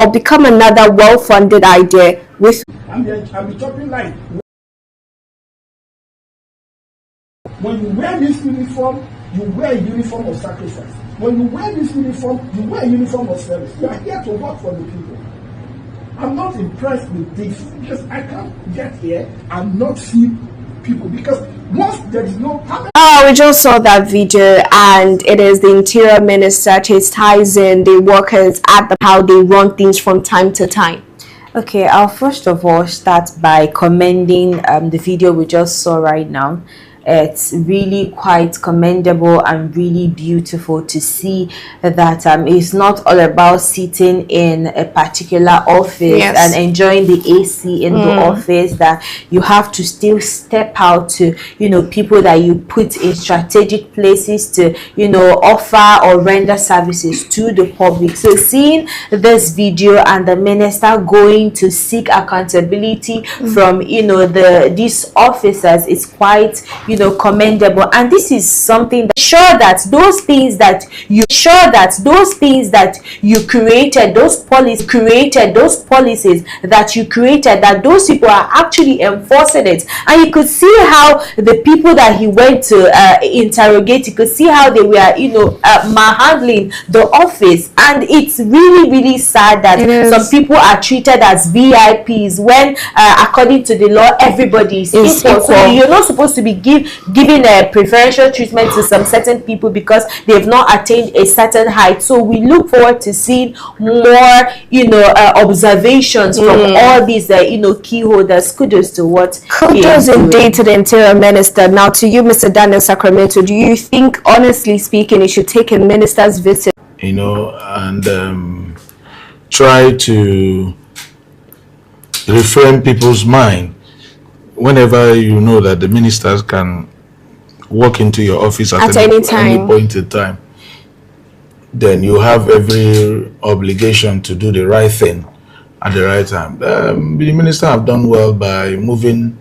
or become another well-funded idea with. I'm chopping line. When you wear this uniform, you wear a uniform of sacrifice. When you wear this uniform, you wear a uniform of service. You are here to work for the people. I'm not impressed with this because I can't get here and not see people, because once there is no. We just saw that video, and it is the Interior Minister chastising the workers at how they run things from time to time. Okay, I'll first of all start by commending the video we just saw right now. It's really quite commendable and really beautiful to see that it's not all about sitting in a particular office and enjoying the AC in the office, that you have to still step out to, you know, people that you put in strategic places to, you know, offer or render services to the public. So seeing this video and the minister going to seek accountability from, you know, these officers is quite, you know, commendable. And this is something that that those things that you created, those policies that you created, that those people are actually enforcing it. And you could see how the people that he went to interrogate, you could see how they were, you know, manhandling the office. And it's really, really sad that some people are treated as VIPs when according to the law everybody is equal. So you're not supposed to be giving a preferential treatment to some certain people because they've not attained a certain height. So we look forward to seeing more, you know, observations from all these, you know, key holders. Kudos to what. Kudos indeed to the Interior Minister. Now to you, Mr. Daniel Sacramento, do you think, honestly speaking, you should take a minister's visit, you know, and try to reframe people's mind whenever you know that the ministers can walk into your office at any point in time? Then you have every obligation to do the right thing at the right time. The minister have done well by moving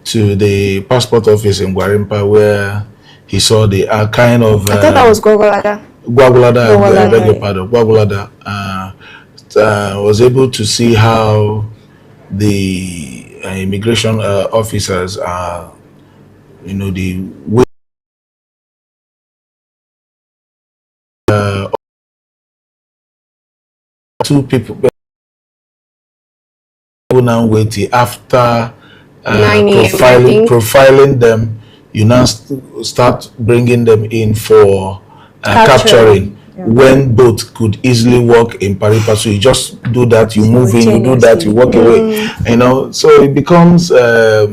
to the passport office in Gwarimpa, where he saw the kind of I thought that was Gwagwalada. I beg your pardon, Gwagwalada. Was able to see how the immigration officers are, you know, the way two people now waiting after profiling them. You now start bringing them in for capturing. When both could easily work in pari passu. You just do that, you move in, you do that, you walk away, you know. So it becomes a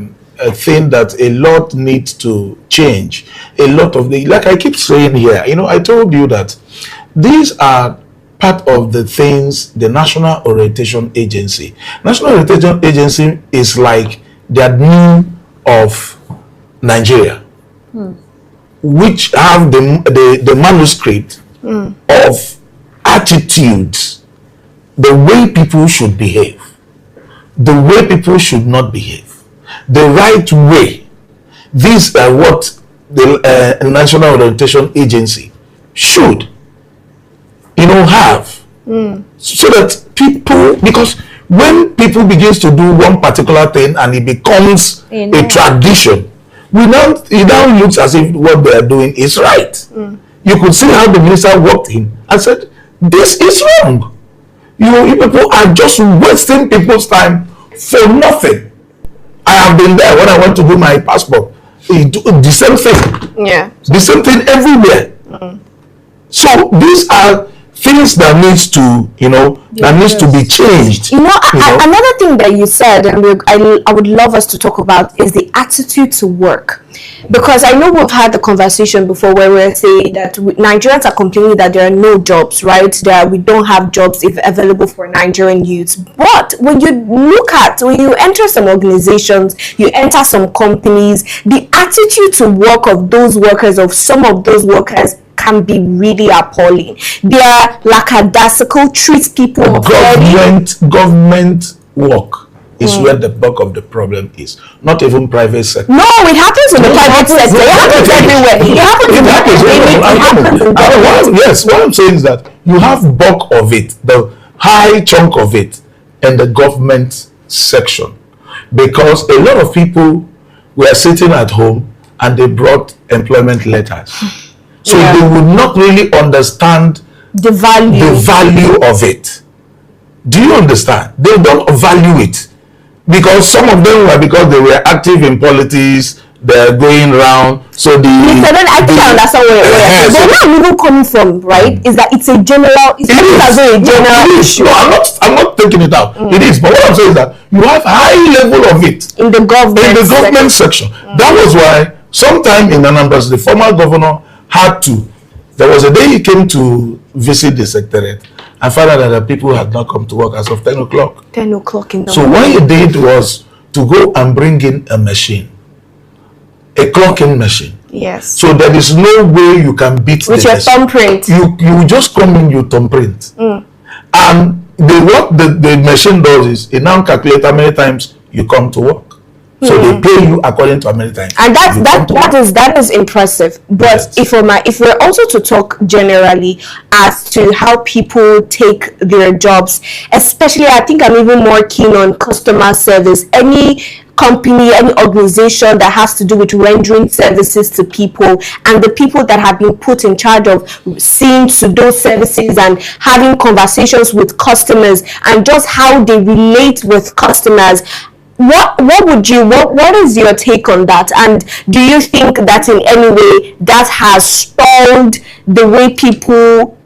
thing that a lot needs to change. A lot of like I keep saying here, you know, I told you that these are part of the things the National Orientation Agency. National Orientation Agency is like the admin of Nigeria, which have the manuscript of attitudes, the way people should behave, the way people should not behave, the right way. These are what the National Orientation Agency should, you know, have, so that people, because when people begins to do one particular thing and it becomes a tradition, it now looks as if what they are doing is right. You could see how the minister walked in and said, this is wrong. You people are just wasting people's time for nothing. I have been there when I went to do my passport. The same thing. Yeah. The same thing everywhere. So these are things that needs to, you know, that needs to be changed. You know, another thing that you said, and I would love us to talk about, is the attitude to work. Because I know we've had the conversation before where we're saying that Nigerians are complaining that there are no jobs, right? That we don't have jobs if available for Nigerian youths. But when you enter some organizations, you enter some companies, the attitude to work of those workers, of some of those workers, can be really appalling. They are lackadaisical, treat people. Government work is where the bulk of the problem is. Not even private sector. No, it happens in the private sector. It happens everywhere. It happens. Yes, what I'm saying is that you have bulk of it. high chunk of it in the government section, because a lot of people were sitting at home and they brought employment letters. So they would not really understand the value of it. Do you understand? They don't value it, because some of them were, because they were active in politics, they're going around. So the I think I understand where but where I'm even coming from, right, is that it's a general, it's a general issue. No, I'm not taking it out. It is, but what I'm saying is that you have high level of it in the government section. That was why sometime in Anambra, the former governor had to. There was a day he came to visit the secretariat and found out that the people had not come to work as of 10 o'clock. 10 o'clock in the morning. So what he did was to go and bring in a machine, a clocking machine. Yes. So there is no way you can beat with your thumbprint. You just come in, you thumbprint. And what the machine does is it now calculates how many times you come to work. So they pay you according to how many times. And that is impressive. But yes, if we're also to talk generally as to how people take their jobs, especially I think I'm even more keen on customer service. Any company, any organization that has to do with rendering services to people, and the people that have been put in charge of seeing to those services and having conversations with customers and just how they relate with customers. What is your take on that? And do you think that in any way that has stalled the way people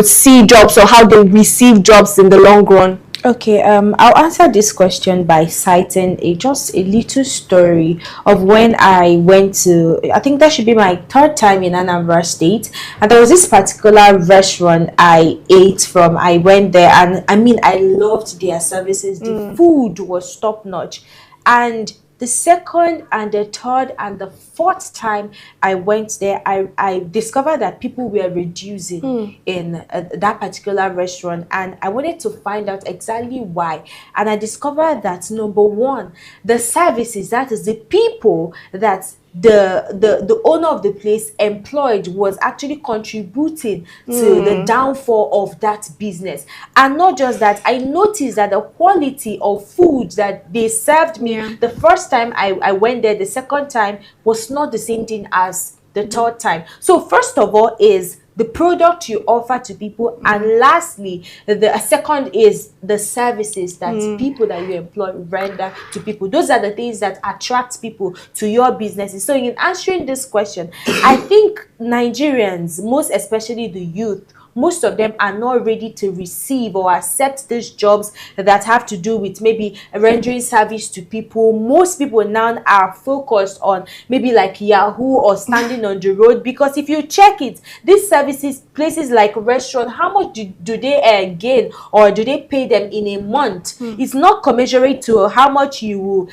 see jobs or how they receive jobs in the long run? Okay, I'll answer this question by citing just a little story of when I went to, I think that should be my third time in Anambra State, and there was this particular restaurant I ate from. I went there, and I mean, I loved their services. The food was top notch, and the second and the third and the fourth time I went there, I discovered that people were reducing in that particular restaurant, and I wanted to find out exactly why. And I discovered that, number one, the services, that is the people that the owner of the place employed, was actually contributing to the downfall of that business. And not just that, I noticed that the quality of food that they served me the first time I went there, the second time, was not the same thing as the third time. So first of all is the product you offer to people, and lastly, the second is the services that people that you employ render to people. Those are the things that attract people to your businesses. So in answering this question, I think Nigerians, most especially the youth, most of them are not ready to receive or accept these jobs that have to do with maybe rendering service to people. Most people now are focused on maybe like Yahoo or standing on the road, because if you check it, these services, places like restaurant, how much do they gain or do they pay them in a month? It's not commensurate to how much you will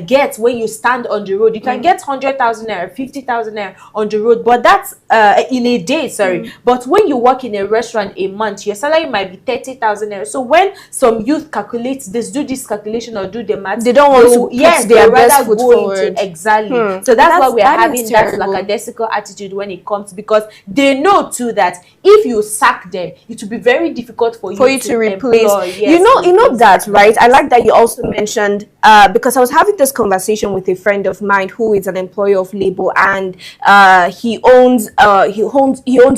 get when you stand on the road. You can get 100,000 naira, 50,000 naira on the road, but that's in a day, sorry. But when you work in a restaurant a month, your salary might be 30,000 naira. So when some youth calculate this, do this calculation or do the math, they don't want to put their best foot forward. Exactly. So that's why we're having that lackadaisical attitude when it comes, because they know too that if you sack them, it will be very difficult for you to replace. Yes, you know that, right? I like that you also mentioned because I was having this conversation with a friend of mine who is an employer of labor, and he owns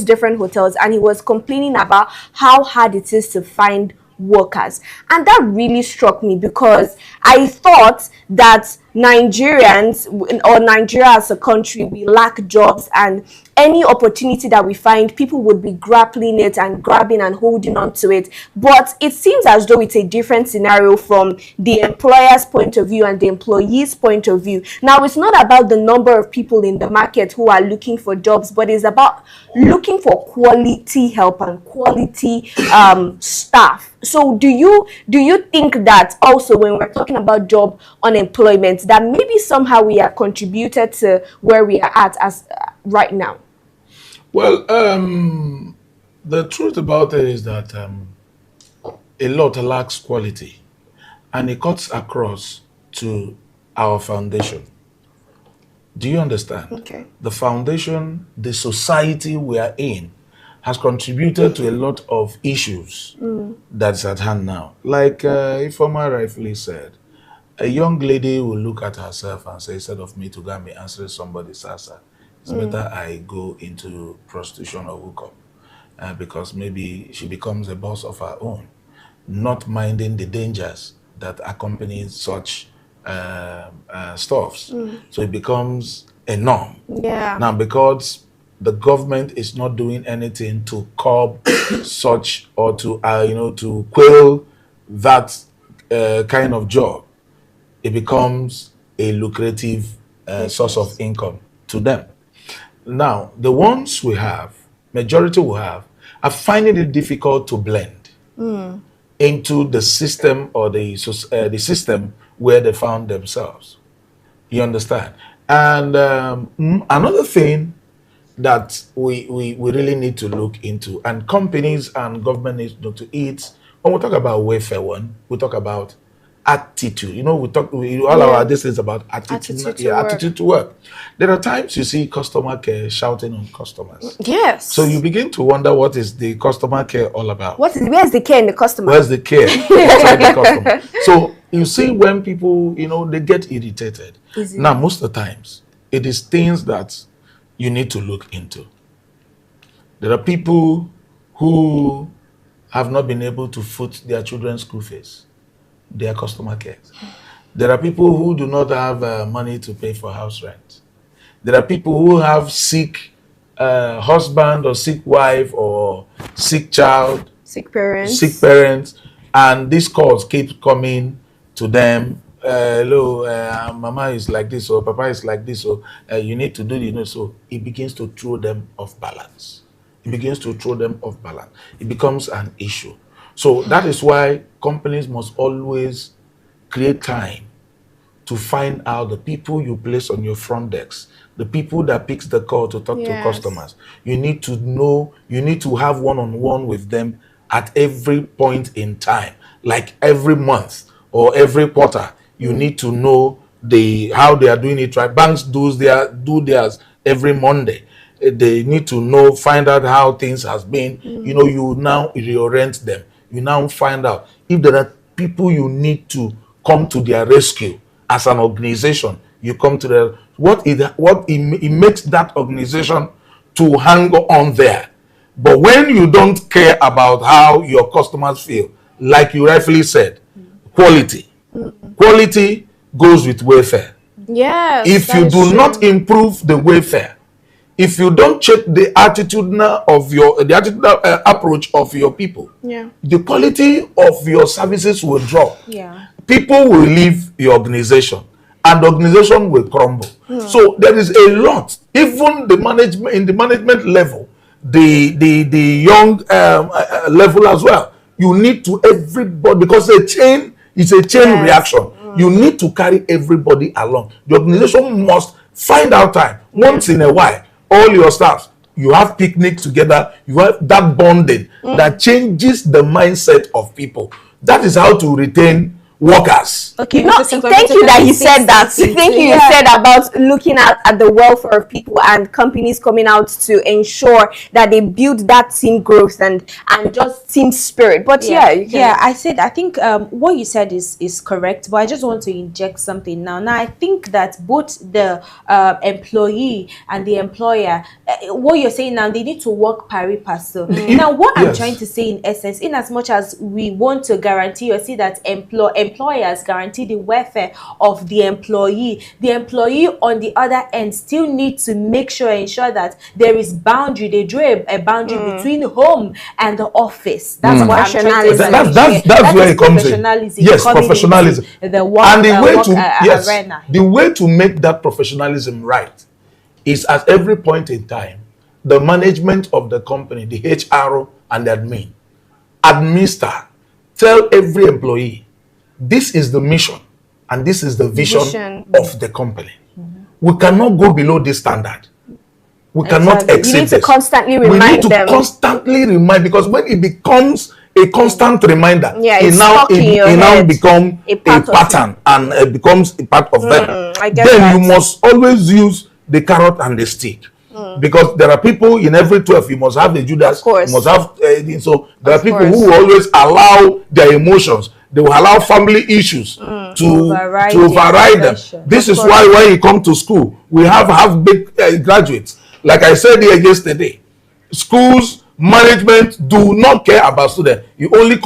different hotels, and he was complaining about how hard it is to find workers. And that really struck me, because I thought that Nigerians, or Nigeria as a country, we lack jobs, and any opportunity that we find, people would be grappling it and grabbing and holding on to it. But it seems as though it's a different scenario from the employer's point of view and the employee's point of view. Now, it's not about the number of people in the market who are looking for jobs, but it's about looking for quality help and quality staff. So do you think that also, when we're talking about job unemployment, that maybe somehow we are contributed to where we are at as right now? Well, the truth about it is that a lot lacks quality, and it cuts across to our foundation. Do you understand? Okay. The foundation, the society we are in, has contributed to a lot of issues that's at hand now. Like Ifeoma rightfully said, a young lady will look at herself and say, instead of me to go and be answering somebody's sasa, it's better I go into prostitution or hookup. Because maybe she becomes a boss of her own, not minding the dangers that accompany such stuffs. So it becomes a norm. Yeah. Now, because the government is not doing anything to curb such or to to quell that kind of job, it becomes a lucrative source of income to them. Now, the ones we have, majority we have, are finding it difficult to blend into the system or the system where they found themselves. You understand? And another thing that we really need to look into, and companies and government need to eat, when we talk about welfare one, we talk about attitude. You know, all our this is about attitude to work. There are times you see customer care shouting on customers. Yes. So you begin to wonder, what is the customer care all about? Where's the care in the customer? Where's the care inside the customer? So you see, when people, they get irritated. Now, most of the times, it is things that you need to look into. There are people who have not been able to foot their children's school fees. Their customer care. There are people who do not have money to pay for house rent. There are people who have sick husband or sick wife or sick child, sick parents, and these calls keep coming to them. Hello, mama is like this, or papa is like this, or you need to do, so it begins to throw them off balance. It becomes an issue. So that is why companies must always create time to find out the people you place on your front desk, the people that picks the call to talk to customers. You need to know, you need to have one-on-one with them at every point in time, like every month or every quarter. You need to know how they are doing it right. Banks do theirs every Monday. They need to find out how things has been. You now reorient them. You now find out if there are people you need to come to their rescue as an organization. You come to their it makes that organization to hang on there. But when you don't care about how your customers feel, like you rightfully said, quality goes with welfare. Yes. If you do not improve the welfare, if you don't check the attitudinal approach of your people, the quality of your services will drop. People will leave your organization, and the organization will crumble. So there is a lot. Even the management level, the young level as well. You need to everybody, because it's a chain reaction. You need to carry everybody along. The organization must find out time once in a while. All your staff, you have picnic together, you have that bonding that changes the mindset of people. That is how to retain workers. Okay, thank you that you said that. Thank you. You said about looking at the welfare of people and companies coming out to ensure that they build that team growth and just team spirit. But I think what you said is correct, but I just want to inject something now. Now I think that both the employee and the employer, what you're saying now, they need to work pari passu. Now what I'm trying to say in essence, in as much as we want to guarantee or see that employers guarantee the welfare of the employee on the other end still need to ensure that there is boundary. They draw a boundary between home and the office. That's what I'm trying to say. That's where it comes in. Yes, professionalism. The work the way to make that professionalism right is at every point in time, the management of the company, the HR and the administer, tell every employee, this is the mission and this is the vision of the company. We cannot go below this standard. We cannot exceed this. You need to constantly remind them. Constantly remind, because when it becomes a constant reminder, it now becomes a pattern and it becomes a part of them. Then you must always use the carrot and the stick. Because there are people in every 12, you must have the Judas, Of course. you must have, so there are people course. who always allow their emotions, they will allow family issues to override them. This is why when you come to school, we have big graduates. Like I said here yesterday, schools, management do not care about students. You only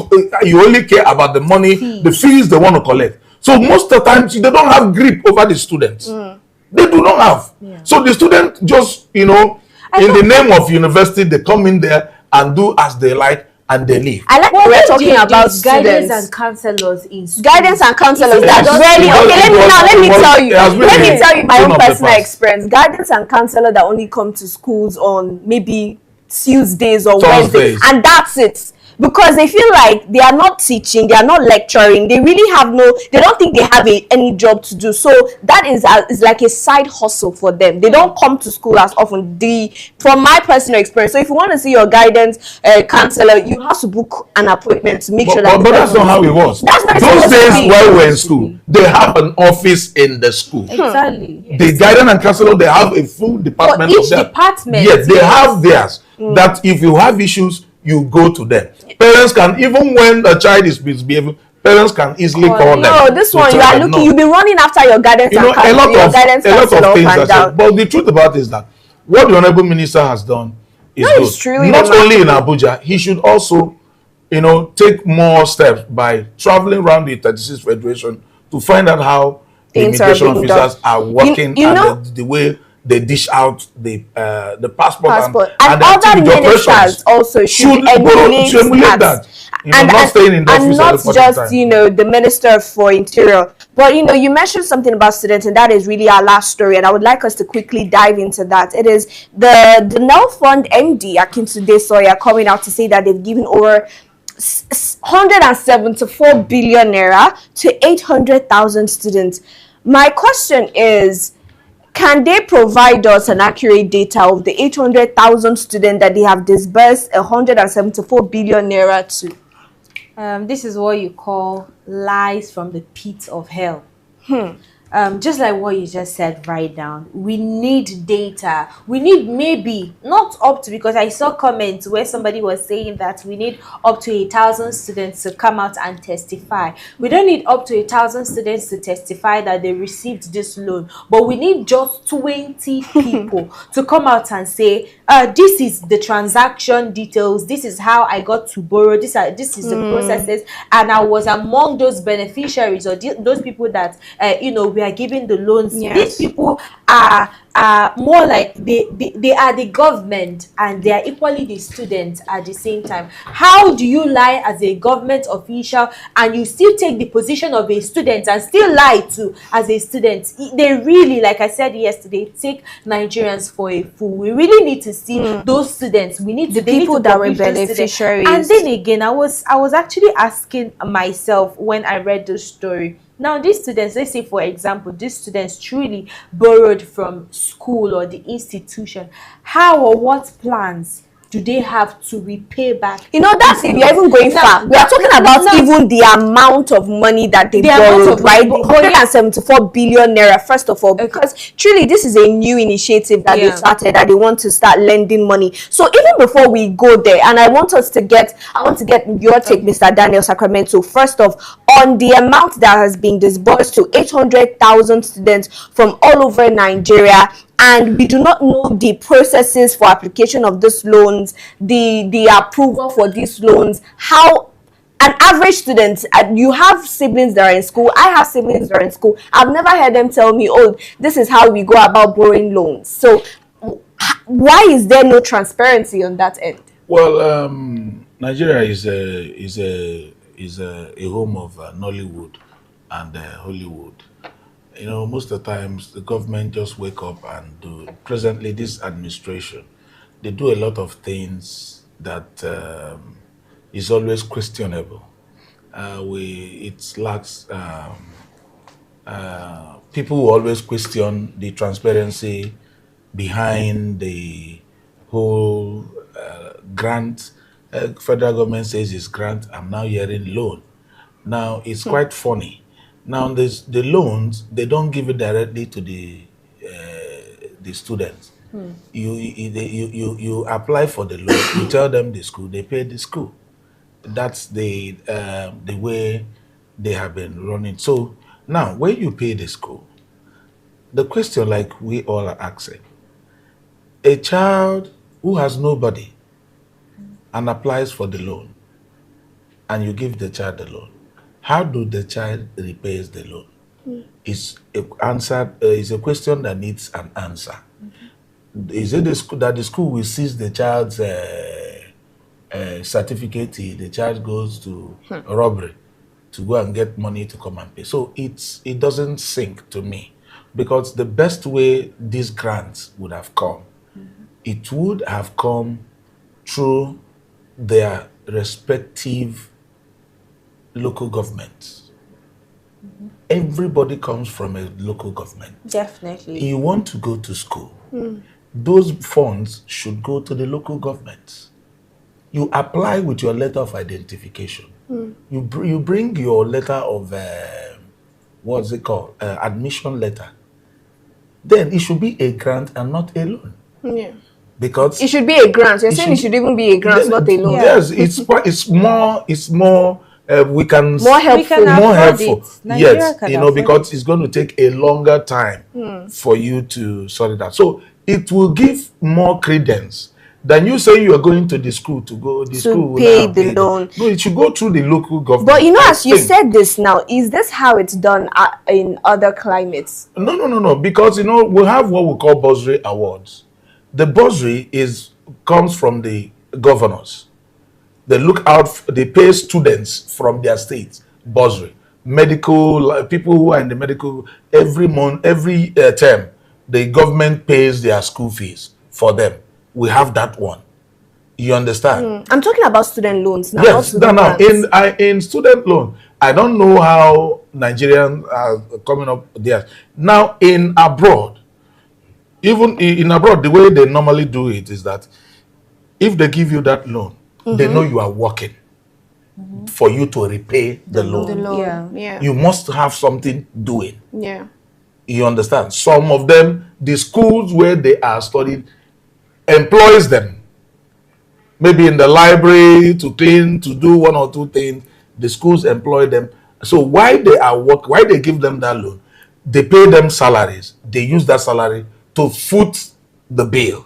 care about the money, the fees they want to collect. So most of the times they don't have grip over the students. They do not have. So the student just, in the name of university, they come in there and do as they like and they leave. I like we're talking about guidance students and counselors in school. Guidance and counselors. That's Yes. really okay. Let me tell you. It has Let been me tell you my one own of the personal past. experience. Guidance and counselor that only come to schools on maybe Tuesdays or Thursdays. Wednesdays, and that's it. Because they feel like they are not teaching, they are not lecturing, they really have they don't think they have any job to do. So that is like a side hustle for them. They don't come to school as often. From my personal experience, so if you want to see your guidance counselor, you have to book an appointment to make sure that. But that's not how it was. That's not Those supposed to days be. while we were in school, they have an office in the school. Exactly. The guidance and counselor, they have a full department For each of them. department, Yes, they yes. have theirs. That if you have issues, you go to them. Parents can, even when the child is misbehaving, parents can easily call them. No, this to one you tell are them, looking. no. You'll be running after your guidance You know, and counselor. Your guidance a lot counselor of things up are and said. down. But the truth about it is that what the Honorable Minister has done is No, good. it's truly Not only in remarkable. Abuja, he should also, take more steps by traveling around the 36 Federation to find out how the Things are immigration being officers done. are working You know- and the way they dish out the passport and the other activity ministers operations. also should emulate that. Not staying in the and office not at the point in just time. the Minister for Interior. But you mentioned something about students, and that is really our last story, and I would like us to quickly dive into that. It is the Nel Fund MD Akintunde Sawyer coming out to say that they've given over 174 billion naira to 800,000 students. My question is, can they provide us an accurate data of the 800,000 students that they have disbursed 174 billion naira to? This is what you call lies from the pit of hell. Just like what you just said right now, we need data. We need maybe not up to, because I saw comments where somebody was saying that we need up to 1,000 students to come out and testify. We don't need up to 1,000 students to testify that they received this loan, but we need just 20 people to come out and say, this is the transaction details, this is how I got to borrow, this is the processes, and I was among those beneficiaries, or those people that we are giving the loans. Yes. These people are more like they are the government, and they are equally the students at the same time. How do you lie as a government official and you still take the position of a student and still lie to as a student? They really, like I said yesterday, take Nigerians for a fool. We really need to see those students. We need The they need people to that were publish those students. beneficiaries. And then again, I was actually asking myself when I read the story. Now, these students, let's say for example, these students truly borrowed from school or the institution. How or what plans do they have to repay back? That's if you're even going far. We are talking about even the amount of money that they borrowed, right? 174 billion naira, first of all, because truly this is a new initiative that they started, that they want to start lending money. So even before we go there, and I want to get your take, Mr. Daniel Sacramento, first off, on the amount that has been disbursed to 800,000 students from all over Nigeria, and we do not know the processes for application of these loans, the approval for these loans, how an average student, you have siblings that are in school, I have siblings that are in school, I've never heard them tell me, oh, this is how we go about borrowing loans. So why is there no transparency on that end? Well, Nigeria is a home of Nollywood and Hollywood. Most of the times the government just wake up and do. Presently, this administration, they do a lot of things that is always questionable. It lacks. People will always question the transparency behind the whole grant. Federal government says it's grant. I'm now hearing loan. Now it's quite funny. Now the loans, they don't give it directly to the students. You apply for the loan, you tell them the school, they pay the school. That's the way they have been running. So now, when you pay the school, the question, like we all are asking, a child who has nobody and applies for the loan, and you give the child the loan, how do the child repays the loan? Is a question that needs an answer. Is it the school that the school will seize the child's certificate? The child goes to robbery to go and get money to come and pay. So it doesn't sink to me, because the best way these grants would have come, it would have come through their respective local governments. Everybody comes from a local government. Definitely. You want to go to school, those funds should go to the local governments. You apply with your letter of identification. You bring your letter of, what's it called? Admission letter. Then it should be a grant and not a loan. Yeah. Because it should be a grant. You're saying it should even be a grant, not a loan. Yes, it's more we can more helpful. Yes, because it's going to take a longer time for you to sort it out. So it will give more credence than you say you are going to the school to pay the loan. No, it should go through the local government. But as you said this now, is this how it's done in other climates? No. Because we have what we call bursary awards. The bursary comes from the governors. They they pay students from their states bursary. Medical people who are in the medical, every month, every term, the government pays their school fees for them. We have that one. You understand? I'm talking about student loans now. Yes, in student loan, I don't know how Nigerians are coming up there. Now in abroad, even in abroad, the way they normally do it is that if they give you that loan, they know you are working for you to repay the loan. Yeah. You must have something doing. Yeah. You understand? Some of them, the schools where they are studying, employs them. Maybe in the library to clean, to do one or two things. The schools employ them. So why they give them that loan? They pay them salaries. They use that salary to foot the bills.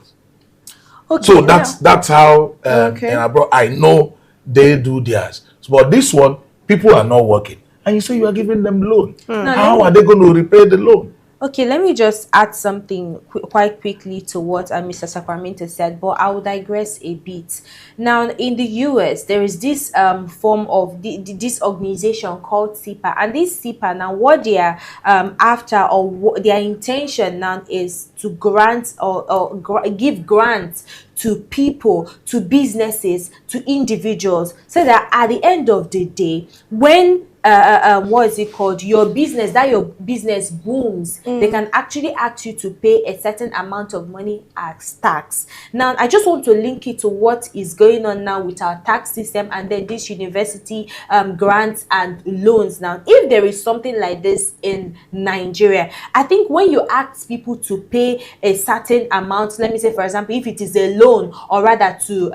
Okay, so that's how in abroad I know they do theirs. But this one, people are not working, and you say you are giving them loan. How are they going to repay the loan? Okay, let me just add something quite quickly to what Mr. Sacramento said, but I will digress a bit. Now, in the US, there is this form of this organization called SIPA, and this SIPA now, what they are after, or their intention now, is to grant or give grants to people, to businesses, to individuals, so that at the end of the day, when what is it called, your business booms, they can actually ask you to pay a certain amount of money as tax. Now, I just want to link it to what is going on now with our tax system, and then this university grants and loans. Now, if there is something like this in Nigeria, I think when you ask people to pay a certain amount, let me say, for example, if it is a loan, or rather to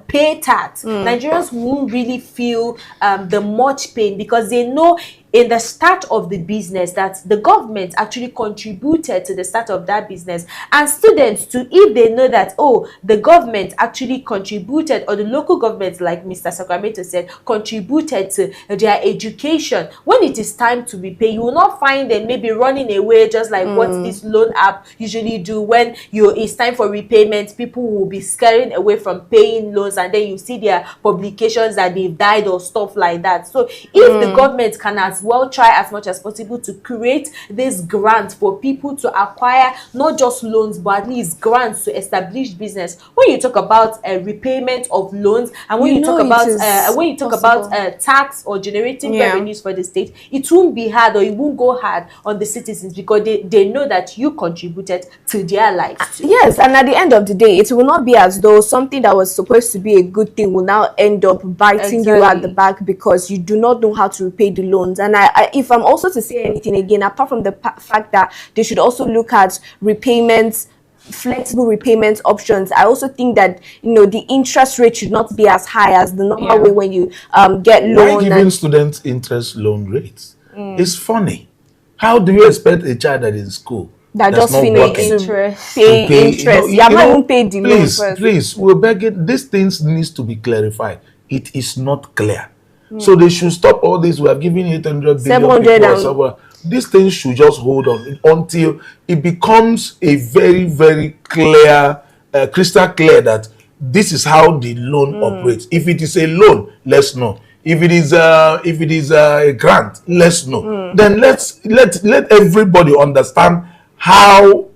pay tax, Nigerians won't really feel the much pain, because they know in the start of the business that the government actually contributed to the start of that business. And students too, if they know that, oh, the government actually contributed, or the local government, like Mr. Sacramento said, contributed to their education, when it is time to repay, you will not find them maybe running away, just like what this loan app usually do. When it's time for repayment, people will be scaring away from paying loans, and then you see their publications that they've died or stuff like that. So if the government can as well try as much as possible to create this grant for people to acquire not just loans, but at least grants to establish business. When you talk about repayment of loans, and when you talk about tax or generating revenues for the state, it won't be hard, or it won't go hard on the citizens, because they know that you contributed to their lives too. Yes, and at the end of the day, it will not be as though something that was supposed to be a good thing will now end up biting you at the back, because you do not know how to repay the loans. And if I'm also to say anything again, apart from the fact that they should also look at repayments flexible repayment options. I also think that, you know, the interest rate should not be as high as the normal way when you get loan. Why giving students interest loan rates? It's funny. How do you expect a child that is in school that that's just not finished working interest, pay interest? You have not even paid the loan first. Please, we're begging. These things needs to be clarified. It is not clear. So they should stop all this. We have given 800 billion people. These things should just hold on until it becomes a very, very clear, crystal clear that this is how the loan operates. If it is a loan, let's know. If it is a grant, let's know. Then let everybody understand how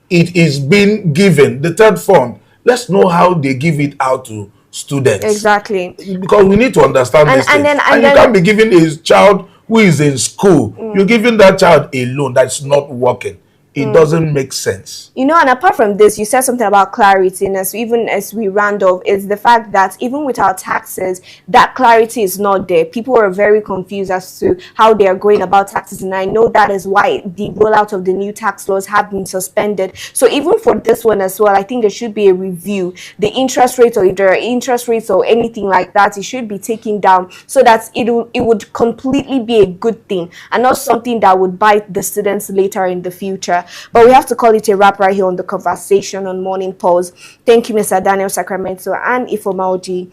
it is being given. The third fund, let's know how they give it out to students. Exactly. Because we need to understand this thing. And you can't be giving a child who is in school, you're giving that child a loan that's not working. It doesn't make sense. You know, and apart from this, you said something about clarity, and even as we round off, is the fact that even with our taxes, that clarity is not there. People are very confused as to how they are going about taxes, and I know that is why the rollout of the new tax laws have been suspended. So even for this one as well, I think there should be a review. The interest rates, or if there are interest rates or anything like that, it should be taken down so that it would completely be a good thing and not something that would bite the students later in the future. But we have to call it a wrap right here on the conversation on Morning Pulse. Thank you, Mr. Daniel Sacramento and Ifomaoji,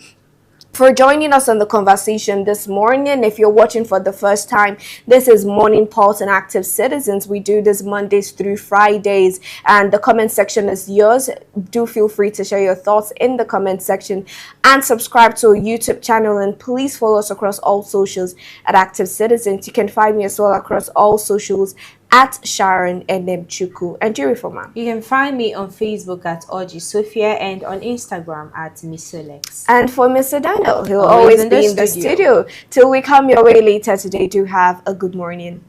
for joining us on the conversation this morning. If you're watching for the first time, this is Morning Pulse and Active Citizens. We do this Mondays through Fridays, and the comment section is yours. Do feel free to share your thoughts in the comment section and subscribe to our YouTube channel, and please follow us across all socials at Active Citizens. You can find me as well across all socials at Sharon Enemchuku. And Jerifoma, you can find me on Facebook at Oji Sophia and on Instagram at Missolex. And for Mr. Daniel, he'll always be in the studio. Till we come your way later today, do have a good morning.